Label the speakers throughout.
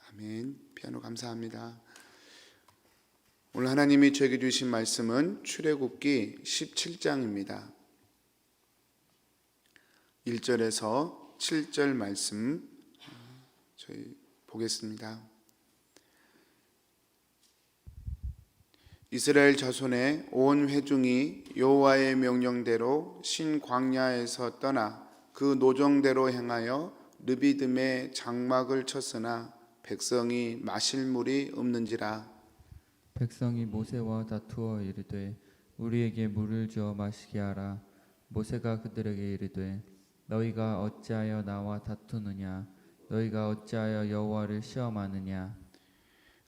Speaker 1: 아멘. 피아노 감사합니다. 오늘 하나님이 저에게 주신 말씀은 출애굽기 17장입니다. 1절에서 7절 말씀 저희 보겠습니다. 이스라엘 자손의 온 회중이 여호와의 명령대로 신 광야에서 떠나 그 노정대로 행하여 르비딤에 장막을 쳤으나 백성이 마실 물이 없는지라.
Speaker 2: 백성이 모세와 다투어 이르되 우리에게 물을 주어 마시게 하라. 모세가 그들에게 이르되 너희가 어찌하여 나와 다투느냐? 너희가 어찌하여 여호와를 시험하느냐?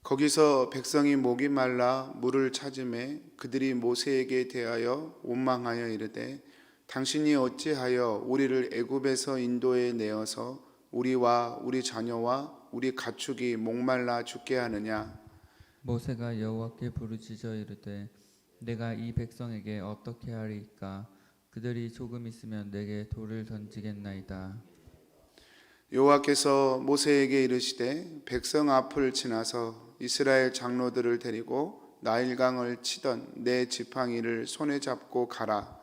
Speaker 1: 거기서 백성이 목이 말라 물을 찾음에 그들이 모세에게 대하여 원망하여 이르되 당신이 어찌하여 우리를 애굽에서 인도에 내어서 우리와 우리 자녀와 우리 가축이 목말라 죽게 하느냐?
Speaker 2: 모세가 여호와께 부르짖어 이르되 내가 이 백성에게 어떻게 하리이까? 그들이 조금 있으면 내게 돌을 던지겠나이다.
Speaker 1: 여호와께서 모세에게 이르시되 백성 앞을 지나서 이스라엘 장로들을 데리고 나일강을 치던 내 지팡이를 손에 잡고 가라.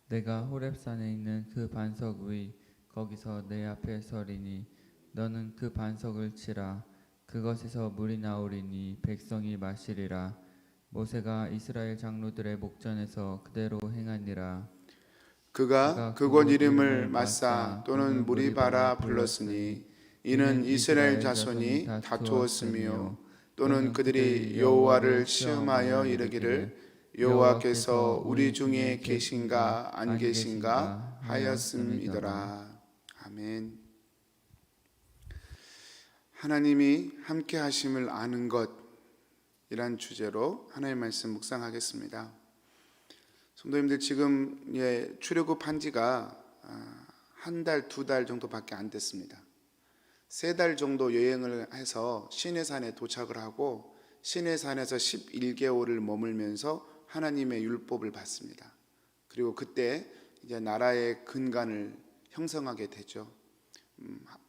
Speaker 2: 내가 호렙산에 있는 그 반석 위 거기서 내 앞에 서리니 너는 그 반석을 치라. 그것에서 물이 나오리니 백성이 마시리라. 모세가 이스라엘 장로들의 목전에서 그대로 행하니라.
Speaker 1: 그가 그곳 이름을 마사 또는 무리바라 불렀으니 이는 이스라엘 자손이 다투었으며 또는 그들이 여호와를 시험하여 이르기를 여호와께서 우리 중에 계신가 안 계신가 하였음이더라. 아멘. 하나님이 함께 하심을 아는 것이란 주제로 하나님의 말씀 묵상하겠습니다. 성도님들, 지금 출애굽한 지가 한 달, 두 달 정도밖에 안 됐습니다. 3달 정도 여행을 해서 시내산에 도착을 하고 시내산에서 11개월을 머물면서 하나님의 율법을 받습니다. 그리고 그때 이제 나라의 근간을 형성하게 되죠.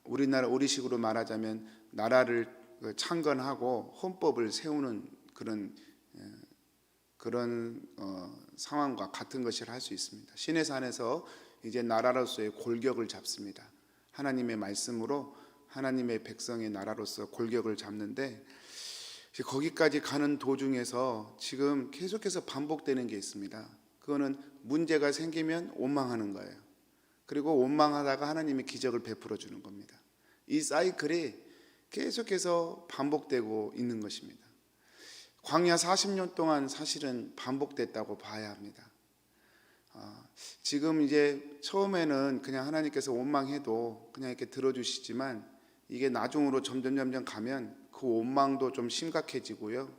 Speaker 1: 우리식으로 말하자면 나라를 창건하고 헌법을 세우는 그런 상황과 같은 것을 할 수 있습니다. 시내산에서 이제 나라로서의 골격을 잡습니다. 하나님의 말씀으로 하나님의 백성의 나라로서 골격을 잡는데, 거기까지 가는 도중에서 지금 계속해서 반복되는 게 있습니다. 그거는 문제가 생기면 원망하는 거예요. 그리고 원망하다가 하나님이 기적을 베풀어 주는 겁니다. 이 사이클이 계속해서 반복되고 있는 것입니다. 광야 40년 동안 사실은 반복됐다고 봐야 합니다. 지금 이제 처음에는 그냥 하나님께서 원망해도 그냥 이렇게 들어주시지만 이게 나중으로 점점 가면 그 원망도 좀 심각해지고요.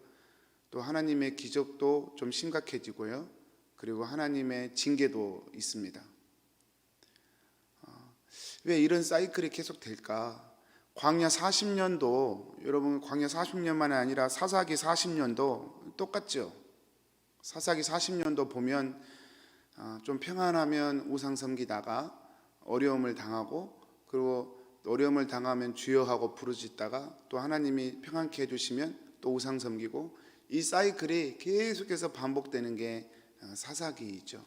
Speaker 1: 또 하나님의 기적도 좀 심각해지고요. 그리고 하나님의 징계도 있습니다. 왜 이런 사이클이 계속 될까? 광야 40년도, 여러분 광야 40년만이 아니라 사사기 40년도 똑같죠. 사사기 40년도 보면 좀 평안하면 우상 섬기다가 어려움을 당하고, 그리고 어려움을 당하면 주여 하고 부르짖다가 또 하나님이 평안케 해주시면 또 우상 섬기고, 이 사이클이 계속해서 반복되는 게 사사기이죠.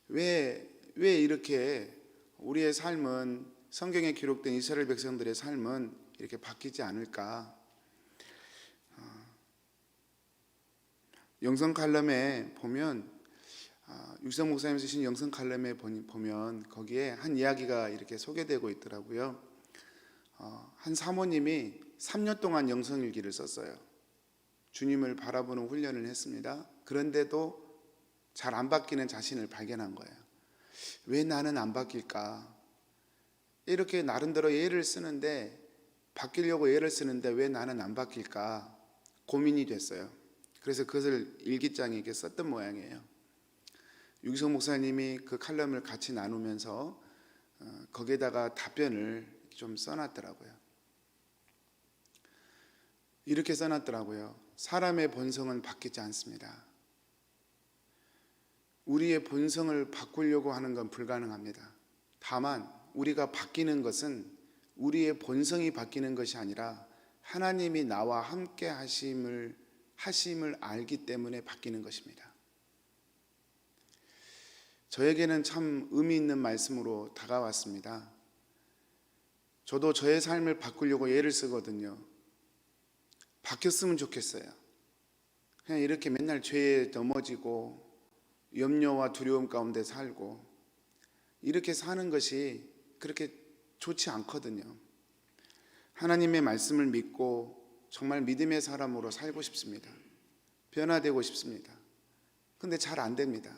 Speaker 1: 왜 이렇게 우리의 삶은, 성경에 기록된 이스라엘 백성들의 삶은 이렇게 바뀌지 않을까? 영성 칼럼에 보면, 육성 목사님 쓰신 영성 칼럼에 보면 거기에 한 이야기가 이렇게 소개되고 있더라고요. 한 사모님이 3년 동안 영성일기를 썼어요. 주님을 바라보는 훈련을 했습니다. 그런데도 잘 안 바뀌는 자신을 발견한 거예요. 왜 나는 안 바뀔까? 이렇게 나름대로 예를 쓰는데, 바뀌려고 예를 쓰는데 왜 나는 안 바뀔까? 고민이 됐어요. 그래서 그것을 일기장에 이렇게 썼던 모양이에요. 유기성 목사님이 그 칼럼을 같이 나누면서 거기에다가 답변을 좀 써놨더라고요. 이렇게 써놨더라고요. 사람의 본성은 바뀌지 않습니다. 우리의 본성을 바꾸려고 하는 건 불가능합니다. 다만 우리가 바뀌는 것은 우리의 본성이 바뀌는 것이 아니라 하나님이 나와 함께 하심을 알기 때문에 바뀌는 것입니다. 저에게는 참 의미 있는 말씀으로 다가왔습니다. 저도 저의 삶을 바꾸려고 예를 쓰거든요. 바뀌었으면 좋겠어요. 그냥 이렇게 맨날 죄에 넘어지고 염려와 두려움 가운데 살고 이렇게 사는 것이 그렇게 좋지 않거든요. 하나님의 말씀을 믿고 정말 믿음의 사람으로 살고 싶습니다. 변화되고 싶습니다. 근데 잘 안 됩니다.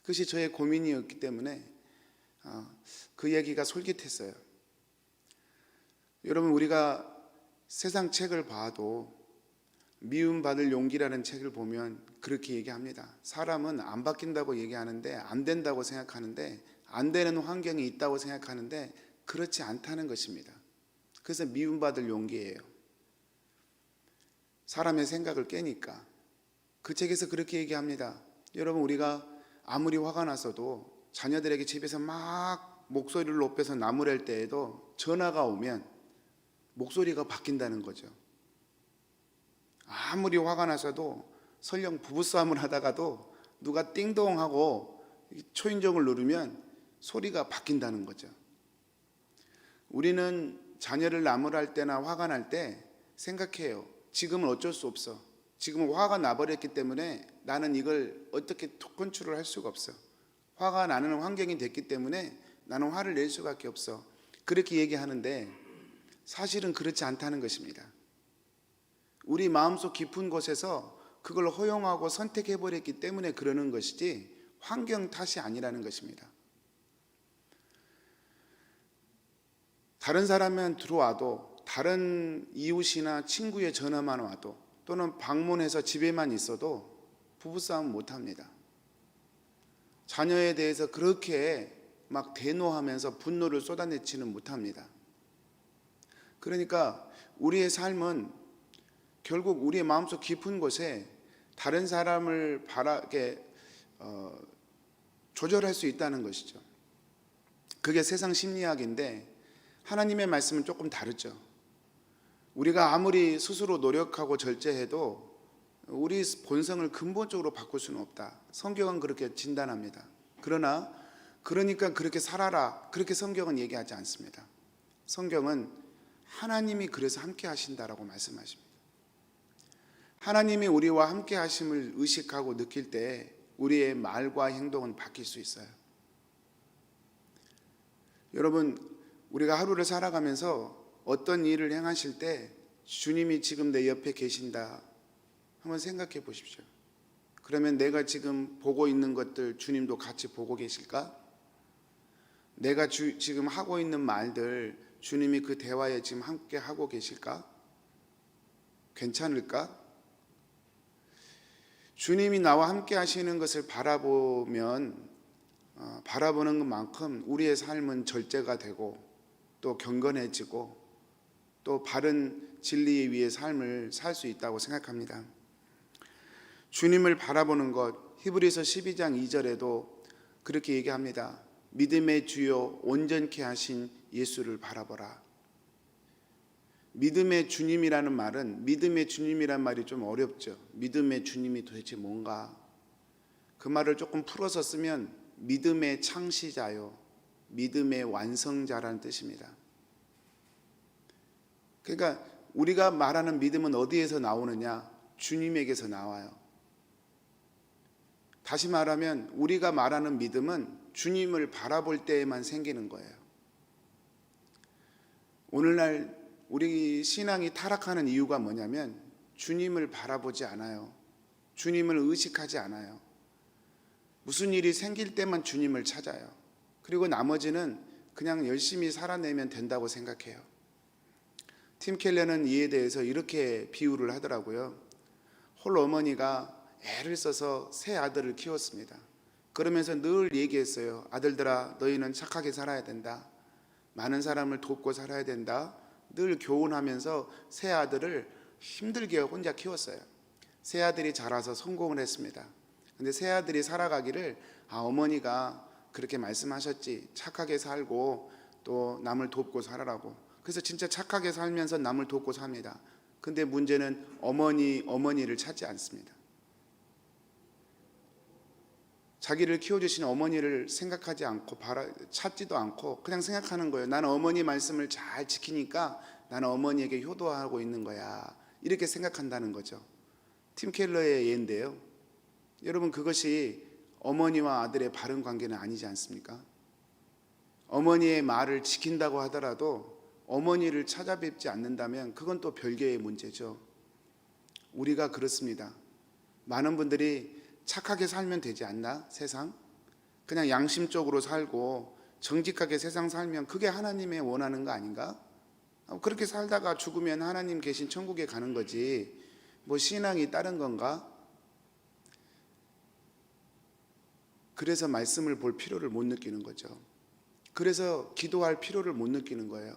Speaker 1: 그것이 저의 고민이었기 때문에 그 얘기가 솔깃했어요. 여러분, 우리가 세상 책을 봐도 미움받을 용기라는 책을 보면 그렇게 얘기합니다. 사람은 안 바뀐다고 얘기하는데, 안 된다고 생각하는데, 안 되는 환경이 있다고 생각하는데 그렇지 않다는 것입니다. 그래서 미움받을 용기예요. 사람의 생각을 깨니까. 그 책에서 그렇게 얘기합니다. 여러분, 우리가 아무리 화가 났어도 자녀들에게 집에서 막 목소리를 높여서 나무랄 때에도 전화가 오면 목소리가 바뀐다는 거죠. 아무리 화가 나서도 설령 부부싸움을 하다가도 누가 띵동하고 초인종을 누르면 소리가 바뀐다는 거죠. 우리는 자녀를 나무랄 때나 화가 날 때 생각해요. 지금은 어쩔 수 없어. 지금은 화가 나버렸기 때문에 나는 이걸 어떻게 컨트롤 할 수가 없어. 화가 나는 환경이 됐기 때문에 나는 화를 낼 수밖에 없어. 그렇게 얘기하는데 사실은 그렇지 않다는 것입니다. 우리 마음속 깊은 곳에서 그걸 허용하고 선택해버렸기 때문에 그러는 것이지 환경 탓이 아니라는 것입니다. 다른 사람은 들어와도, 다른 이웃이나 친구의 전화만 와도, 또는 방문해서 집에만 있어도 부부싸움 못합니다. 자녀에 대해서 그렇게 막 대노하면서 분노를 쏟아내지는 못합니다. 그러니까 우리의 삶은 결국 우리의 마음속 깊은 곳에 다른 사람을 조절할 수 있다는 것이죠. 그게 세상 심리학인데 하나님의 말씀은 조금 다르죠. 우리가 아무리 스스로 노력하고 절제해도 우리 본성을 근본적으로 바꿀 수는 없다. 성경은 그렇게 진단합니다. 그러니까 그렇게 살아라, 그렇게 성경은 얘기하지 않습니다. 성경은 하나님이 그래서 함께 하신다라고 말씀하십니다. 하나님이 우리와 함께 하심을 의식하고 느낄 때 우리의 말과 행동은 바뀔 수 있어요. 여러분, 우리가 하루를 살아가면서 어떤 일을 행하실 때 주님이 지금 내 옆에 계신다 한번 생각해 보십시오. 그러면 내가 지금 보고 있는 것들 주님도 같이 보고 계실까? 내가 지금 하고 있는 말들 주님이 그 대화에 지금 함께 하고 계실까? 괜찮을까? 주님이 나와 함께 하시는 것을 바라보는 것만큼 우리의 삶은 절제가 되고 또 경건해지고 또 바른 진리 위의 삶을 살 수 있다고 생각합니다. 주님을 바라보는 것, 히브리서 12장 2절에도 그렇게 얘기합니다. 믿음의 주요 온전케 하신 예수를 바라보라. 믿음의 주님이라는 말은, 믿음의 주님이란 말이 좀 어렵죠. 믿음의 주님이 도대체 뭔가? 그 말을 조금 풀어서 쓰면 믿음의 창시자요, 믿음의 완성자라는 뜻입니다. 그러니까 우리가 말하는 믿음은 어디에서 나오느냐? 주님에게서 나와요. 다시 말하면 우리가 말하는 믿음은 주님을 바라볼 때에만 생기는 거예요. 오늘날 우리 신앙이 타락하는 이유가 뭐냐면 주님을 바라보지 않아요. 주님을 의식하지 않아요. 무슨 일이 생길 때만 주님을 찾아요. 그리고 나머지는 그냥 열심히 살아내면 된다고 생각해요. 팀 켈러는 이에 대해서 이렇게 비유를 하더라고요. 홀어머니가 애를 써서 세 아들을 키웠습니다. 그러면서 늘 얘기했어요. 아들들아, 너희는 착하게 살아야 된다. 많은 사람을 돕고 살아야 된다. 늘 교훈하면서 세 아들을 힘들게 혼자 키웠어요. 세 아들이 자라서 성공을 했습니다. 근데 세 아들이 살아가기를 어머니가 그렇게 말씀하셨지. 착하게 살고 또 남을 돕고 살아라고. 그래서 진짜 착하게 살면서 남을 돕고 삽니다. 근데 문제는 어머니를 찾지 않습니다. 자기를 키워주신 어머니를 생각하지 않고 찾지도 않고 그냥 생각하는 거예요. 나는 어머니 말씀을 잘 지키니까 나는 어머니에게 효도하고 있는 거야. 이렇게 생각한다는 거죠. 팀 켈러의 예인데요. 여러분, 그것이 어머니와 아들의 바른 관계는 아니지 않습니까? 어머니의 말을 지킨다고 하더라도 어머니를 찾아뵙지 않는다면 그건 또 별개의 문제죠. 우리가 그렇습니다. 많은 분들이 착하게 살면 되지 않나? 세상? 그냥 양심적으로 살고 정직하게 세상 살면 그게 하나님의 원하는 거 아닌가? 그렇게 살다가 죽으면 하나님 계신 천국에 가는 거지 뭐 신앙이 다른 건가? 그래서 말씀을 볼 필요를 못 느끼는 거죠. 그래서 기도할 필요를 못 느끼는 거예요.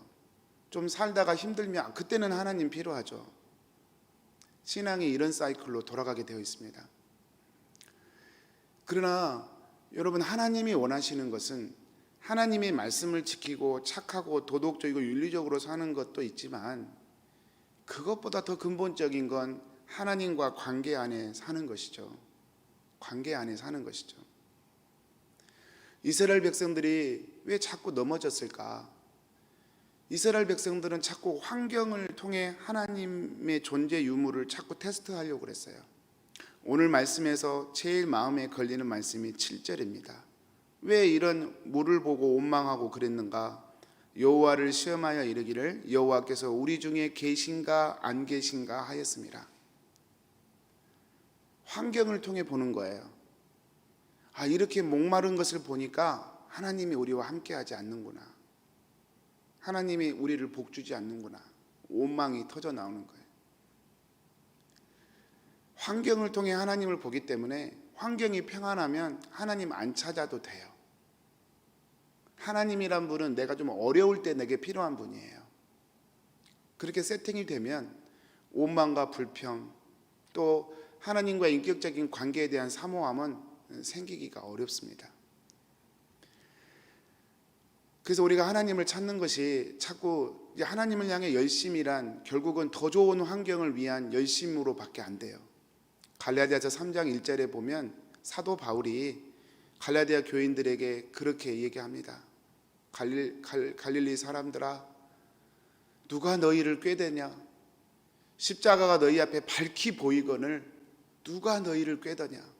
Speaker 1: 좀 살다가 힘들면 그때는 하나님 필요하죠. 신앙이 이런 사이클로 돌아가게 되어 있습니다. 그러나 여러분, 하나님이 원하시는 것은 하나님의 말씀을 지키고 착하고 도덕적이고 윤리적으로 사는 것도 있지만 그것보다 더 근본적인 건 하나님과 관계 안에 사는 것이죠. 관계 안에 사는 것이죠. 이스라엘 백성들이 왜 자꾸 넘어졌을까? 이스라엘 백성들은 자꾸 환경을 통해 하나님의 존재 유무를 자꾸 테스트하려고 그랬어요. 오늘 말씀에서 제일 마음에 걸리는 말씀이 7절입니다. 왜 이런 물을 보고 원망하고 그랬는가? 여호와를 시험하여 이르기를 여호와께서 우리 중에 계신가 안 계신가 하였습니다. 환경을 통해 보는 거예요. 이렇게 목마른 것을 보니까 하나님이 우리와 함께하지 않는구나. 하나님이 우리를 복주지 않는구나. 원망이 터져 나오는 거예요. 환경을 통해 하나님을 보기 때문에 환경이 평안하면 하나님 안 찾아도 돼요. 하나님이란 분은 내가 좀 어려울 때 내게 필요한 분이에요. 그렇게 세팅이 되면 원망과 불평, 또 하나님과 인격적인 관계에 대한 사모함은 생기기가 어렵습니다. 그래서 우리가 하나님을 찾는 것이 자꾸 하나님을 향해 열심이란 결국은 더 좋은 환경을 위한 열심으로 밖에 안 돼요. 갈라디아서 3장 1절에 보면 사도 바울이 갈라디아 교인들에게 그렇게 얘기합니다. 갈릴리 사람들아, 누가 너희를 꾀되냐? 십자가가 너희 앞에 밝히 보이거늘 누가 너희를 꾀더냐?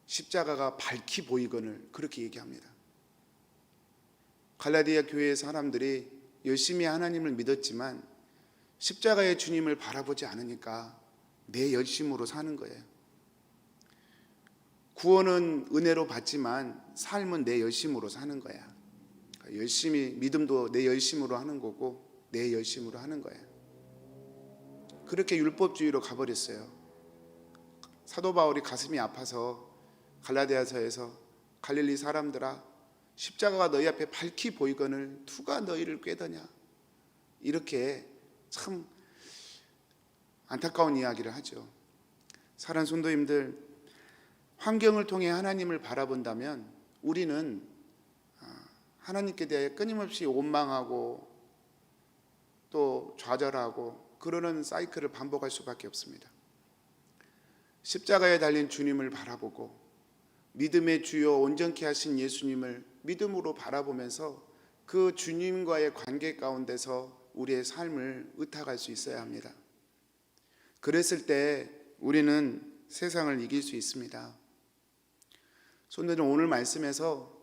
Speaker 1: 십자가가 밝히 보이거늘 그렇게 얘기합니다. 갈라디아 교회의 사람들이 열심히 하나님을 믿었지만 십자가의 주님을 바라보지 않으니까 내 열심으로 사는 거예요. 구원은 은혜로 받지만 삶은 내 열심으로 사는 거야. 열심히, 믿음도 내 열심으로 하는 거고 내 열심으로 하는 거예요. 그렇게 율법주의로 가버렸어요. 사도 바울이 가슴이 아파서 갈라디아서에서 갈릴리 사람들아, 십자가가 너희 앞에 밝히 보이거늘 누가 너희를 꾀더냐, 이렇게 참 안타까운 이야기를 하죠. 사랑하는 성도님들, 환경을 통해 하나님을 바라본다면 우리는 하나님께 대해 끊임없이 원망하고 또 좌절하고 그러는 사이클을 반복할 수밖에 없습니다. 십자가에 달린 주님을 바라보고 믿음의 주요 온전케 하신 예수님을 믿음으로 바라보면서 그 주님과의 관계 가운데서 우리의 삶을 의탁할 수 있어야 합니다. 그랬을 때 우리는 세상을 이길 수 있습니다. 손들은 오늘 말씀에서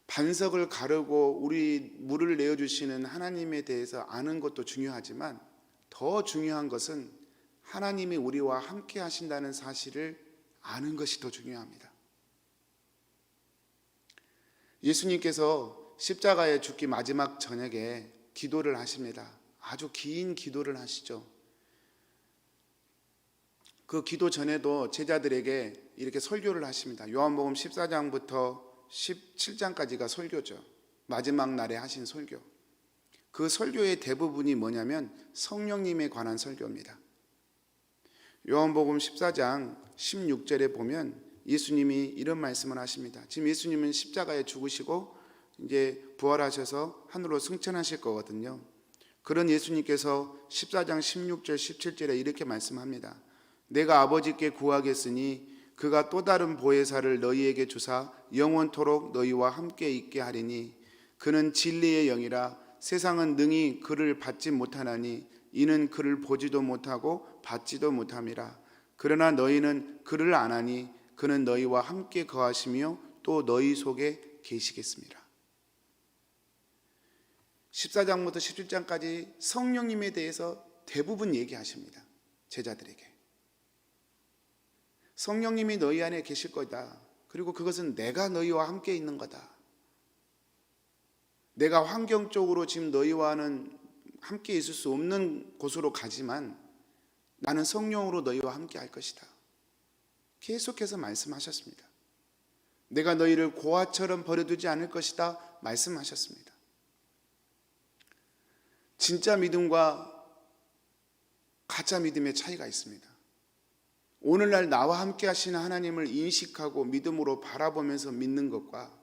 Speaker 1: 반석을 가르고 우리 물을 내어주시는 하나님에 대해서 아는 것도 중요하지만 더 중요한 것은 하나님이 우리와 함께 하신다는 사실을 아는 것이 더 중요합니다. 예수님께서 십자가에 죽기 마지막 저녁에 기도를 하십니다. 아주 긴 기도를 하시죠. 그 기도 전에도 제자들에게 이렇게 설교를 하십니다. 요한복음 14장부터 17장까지가 설교죠. 마지막 날에 하신 설교. 그 설교의 대부분이 뭐냐면 성령님에 관한 설교입니다. 요한복음 14장 16절에 보면 예수님이 이런 말씀을 하십니다. 지금 예수님은 십자가에 죽으시고 이제 부활하셔서 하늘로 승천하실 거거든요. 그런 예수님께서 14장 16절 17절에 이렇게 말씀합니다. 내가 아버지께 구하겠으니 그가 또 다른 보혜사를 너희에게 주사 영원토록 너희와 함께 있게 하리니 그는 진리의 영이라 세상은 능히 그를 받지 못하나니 이는 그를 보지도 못하고 받지도 못함이라. 그러나 너희는 그를 아나니 그는 너희와 함께 거하시며 또 너희 속에 계시겠습니다. 14장부터 17장까지 성령님에 대해서 대부분 얘기하십니다. 제자들에게. 성령님이 너희 안에 계실 거다. 그리고 그것은 내가 너희와 함께 있는 거다. 내가 환경적으로 지금 너희와는 함께 있을 수 없는 곳으로 가지만 나는 성령으로 너희와 함께 할 것이다. 계속해서 말씀하셨습니다. 내가 너희를 고아처럼 버려두지 않을 것이다 말씀하셨습니다. 진짜 믿음과 가짜 믿음의 차이가 있습니다. 오늘날 나와 함께 하시는 하나님을 인식하고 믿음으로 바라보면서 믿는 것과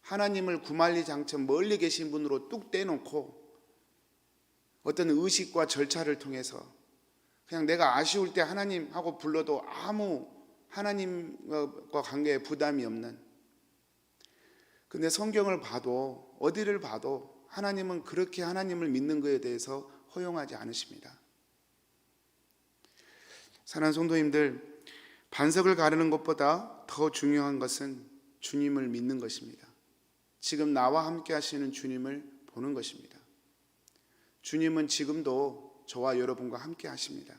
Speaker 1: 하나님을 구만리장처 멀리 계신 분으로 뚝 떼놓고 어떤 의식과 절차를 통해서 그냥 내가 아쉬울 때 하나님하고 불러도 아무 하나님과 관계에 부담이 없는, 근데 성경을 봐도 어디를 봐도 하나님은 그렇게 하나님을 믿는 것에 대해서 허용하지 않으십니다. 사랑하는 성도님들, 반석을 가르는 것보다 더 중요한 것은 주님을 믿는 것입니다. 지금 나와 함께 하시는 주님을 보는 것입니다. 주님은 지금도 저와 여러분과 함께 하십니다.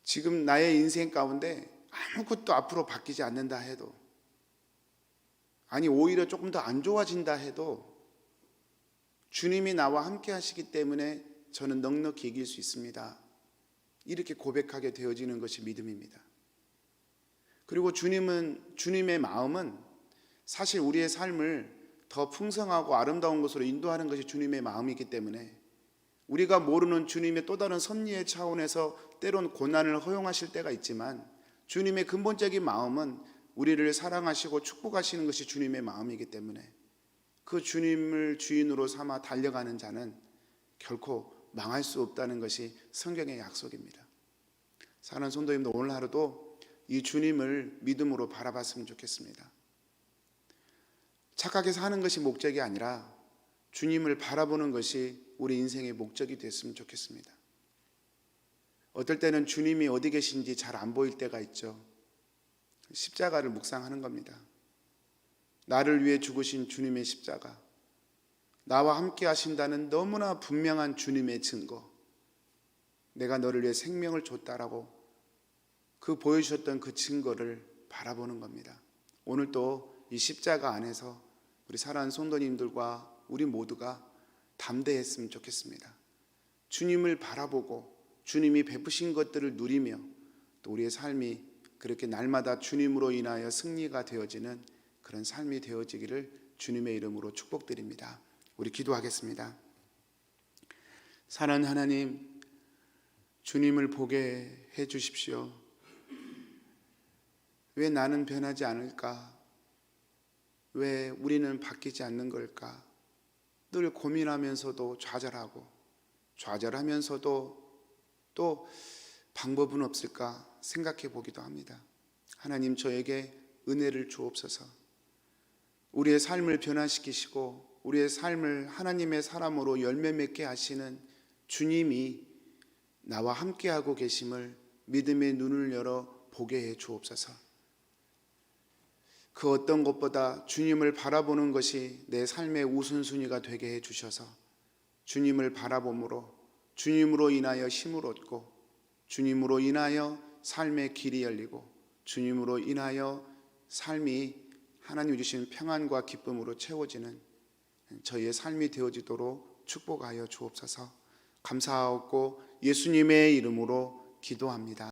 Speaker 1: 지금 나의 인생 가운데 아무것도 앞으로 바뀌지 않는다 해도, 아니 오히려 조금 더 안 좋아진다 해도 주님이 나와 함께 하시기 때문에 저는 넉넉히 이길 수 있습니다. 이렇게 고백하게 되어지는 것이 믿음입니다. 그리고 주님의 마음은 사실 우리의 삶을 더 풍성하고 아름다운 것으로 인도하는 것이 주님의 마음이기 때문에 우리가 모르는 주님의 또 다른 섭리의 차원에서 때론 고난을 허용하실 때가 있지만 주님의 근본적인 마음은 우리를 사랑하시고 축복하시는 것이 주님의 마음이기 때문에 그 주님을 주인으로 삼아 달려가는 자는 결코 망할 수 없다는 것이 성경의 약속입니다. 사랑하는 성도님들, 오늘 하루도 이 주님을 믿음으로 바라봤으면 좋겠습니다. 착하게 사는 것이 목적이 아니라 주님을 바라보는 것이 우리 인생의 목적이 됐으면 좋겠습니다. 어떨 때는 주님이 어디 계신지 잘 안 보일 때가 있죠. 십자가를 묵상하는 겁니다. 나를 위해 죽으신 주님의 십자가, 나와 함께 하신다는 너무나 분명한 주님의 증거, 내가 너를 위해 생명을 줬다라고 그 보여주셨던 그 증거를 바라보는 겁니다. 오늘 또 이 십자가 안에서 우리 사랑하는 성도님들과 우리 모두가 담대했으면 좋겠습니다. 주님을 바라보고 주님이 베푸신 것들을 누리며 또 우리의 삶이 그렇게 날마다 주님으로 인하여 승리가 되어지는 그런 삶이 되어지기를 주님의 이름으로 축복드립니다. 우리 기도하겠습니다. 사랑하는 하나님, 주님을 보게 해 주십시오. 왜 나는 변하지 않을까? 왜 우리는 바뀌지 않는 걸까? 늘 고민하면서도 좌절하면서도 또 방법은 없을까 생각해 보기도 합니다. 하나님, 저에게 은혜를 주옵소서. 우리의 삶을 변화시키시고 우리의 삶을 하나님의 사람으로 열매 맺게 하시는 주님이 나와 함께하고 계심을 믿음의 눈을 열어 보게 해 주옵소서. 그 어떤 것보다 주님을 바라보는 것이 내 삶의 우선순위가 되게 해 주셔서 주님을 바라봄으로 주님으로 인하여 힘을 얻고 주님으로 인하여 삶의 길이 열리고 주님으로 인하여 삶이 하나님 주신 평안과 기쁨으로 채워지는 저희의 삶이 되어지도록 축복하여 주옵소서. 감사하고 예수님의 이름으로 기도합니다.